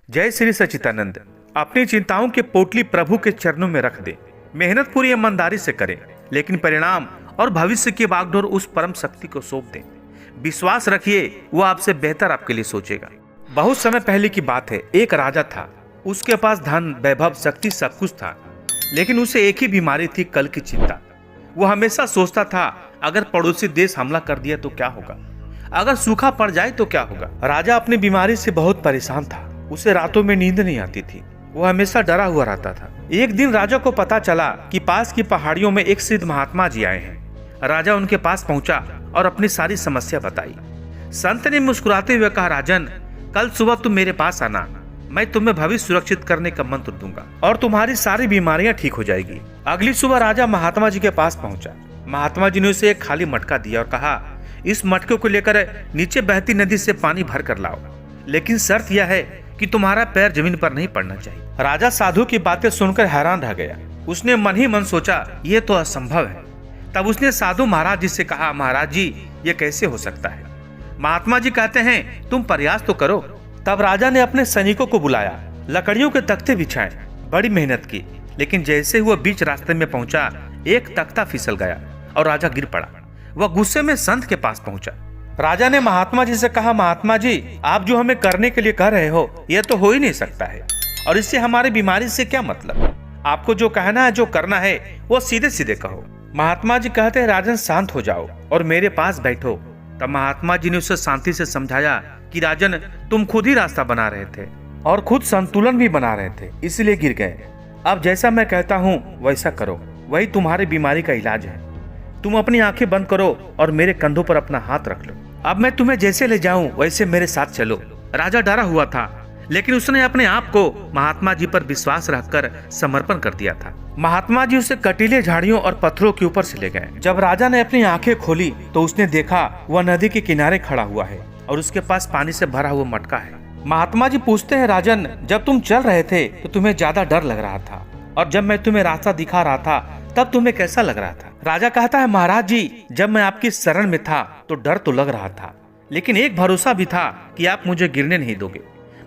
जय श्री सच्चिदानंद। अपनी चिंताओं के पोटली प्रभु के चरणों में रख दे। मेहनत पूरी ईमानदारी से करें, लेकिन परिणाम और भविष्य की बागडोर उस परम शक्ति को सौंप दें। विश्वास रखिए, वो आपसे बेहतर आपके लिए सोचेगा। बहुत समय पहले की बात है, एक राजा था। उसके पास धन, वैभव, शक्ति सब कुछ था, लेकिन उसे एक ही बीमारी थी, कल की चिंता। वो हमेशा सोचता था, अगर पड़ोसी देश हमला कर दिया तो क्या होगा, अगर सूखा पड़ जाए तो क्या होगा। राजा अपनी बीमारी से बहुत परेशान था। उसे रातों में नींद नहीं आती थी। वो हमेशा डरा हुआ रहता था। एक दिन राजा को पता चला कि पास की पहाड़ियों में एक सिद्ध महात्मा जी आए हैं। राजा उनके पास पहुंचा और अपनी सारी समस्या बताई। संत ने मुस्कुराते हुए कहा, राजन, कल सुबह तुम मेरे पास आना, मैं तुम्हें भविष्य सुरक्षित करने का मंत्र दूंगा और तुम्हारी सारी बीमारियां ठीक हो जाएगी। अगली सुबह राजा महात्मा जी के पास पहुंचा। महात्मा जी ने उसे एक खाली मटका दिया और कहा, इस मटके को लेकर नीचे बहती नदी से पानी भर कर लाओ, लेकिन शर्त यह है कि तुम्हारा पैर जमीन पर नहीं पड़ना चाहिए। राजा साधु की बातें सुनकर हैरान रह गया। उसने मन ही मन सोचा, ये तो असंभव है। तब उसने साधु महाराज जी से कहा, महाराज जी, ये कैसे हो सकता है। महात्मा जी कहते हैं, तुम प्रयास तो करो। तब राजा ने अपने सैनिकों को बुलाया, लकड़ियों के तख्ते बिछाए, बड़ी मेहनत की, लेकिन जैसे ही वह बीच रास्ते में पहुंचा, एक तख्ता फिसल गया और राजा गिर पड़ा। वह गुस्से में संत के पास पहुंचा। राजा ने महात्मा जी से कहा, महात्मा जी, आप जो हमें करने के लिए कह रहे हो, यह तो हो ही नहीं सकता है, और इससे हमारी बीमारी से क्या मतलब। आपको जो कहना है, जो करना है, वो सीधे सीधे कहो। महात्मा जी कहते हैं, राजन, शांत हो जाओ और मेरे पास बैठो। तब महात्मा जी ने उसे शांति से समझाया कि राजन, तुम खुद ही रास्ता बना रहे थे और खुद संतुलन भी बना रहे थे, इसलिए गिर गए। अब जैसा मैं कहता हूँ वैसा करो, वही तुम्हारी बीमारी का इलाज है। तुम अपनी आंखें बंद करो और मेरे कंधों पर अपना हाथ रख लो। अब मैं तुम्हें जैसे ले जाऊं वैसे मेरे साथ चलो। राजा डरा हुआ था, लेकिन उसने अपने आप को महात्मा जी पर विश्वास रखकर समर्पण कर दिया था। महात्मा जी उसे कटीले झाड़ियों और पत्थरों के ऊपर से ले गए। जब राजा ने अपनी आंखें खोली तो उसने देखा वह नदी के किनारे खड़ा हुआ है और उसके पास पानी से भरा हुआ मटका है। महात्मा जी पूछते हैं, राजन, जब तुम चल रहे थे तो तुम्हें ज्यादा डर लग रहा था, और जब मैं तुम्हें रास्ता दिखा रहा था तब तुम्हें कैसा लग रहा था। राजा कहता है, महाराज जी, जब मैं आपकी शरण में था तो डर तो लग रहा था, लेकिन एक भरोसा भी था कि आप मुझे गिरने नहीं दोगे।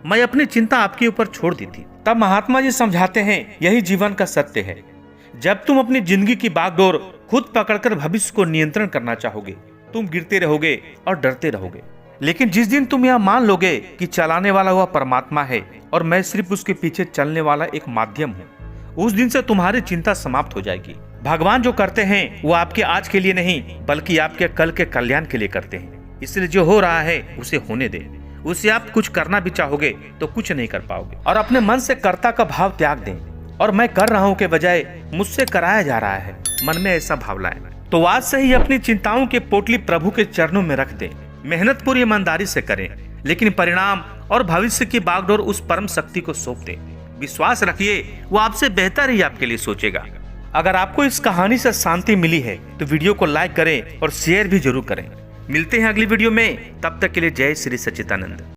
मैं अपनी चिंता आपके ऊपर छोड़ दी थी। तब महात्मा जी समझाते हैं, यही जीवन का सत्य है। जब तुम अपनी जिंदगी की बागडोर खुद पकड़कर भविष्य को नियंत्रण करना चाहोगे, तुम गिरते रहोगे और डरते रहोगे, लेकिन जिस दिन तुम यह मान लोगे कि चलाने वाला हुआ परमात्मा है और मैं सिर्फ उसके पीछे चलने वाला एक माध्यम हूँ, उस दिन से तुम्हारी चिंता समाप्त हो जाएगी। भगवान जो करते हैं वो आपके आज के लिए नहीं, बल्कि आपके कल के कल्याण के लिए करते हैं। इसलिए जो हो रहा है उसे होने दें। उससे आप कुछ करना भी चाहोगे तो कुछ नहीं कर पाओगे, और अपने मन से कर्ता का भाव त्याग दें, और मैं कर रहा हूँ के बजाय मुझसे कराया जा रहा है, मन में ऐसा भाव लाएं। तो आज से ही अपनी चिंताओं की पोटली प्रभु के चरणों में रख दें। मेहनत पूरी ईमानदारी से करें, लेकिन परिणाम और भविष्य की बागडोर उस परम शक्ति को सौंप दें। विश्वास रखिए, वो आपसे बेहतर ही आपके लिए सोचेगा। अगर आपको इस कहानी से शांति मिली है तो वीडियो को लाइक करें और शेयर भी जरूर करें। मिलते हैं अगली वीडियो में, तब तक के लिए जय श्री सच्चिदानंद।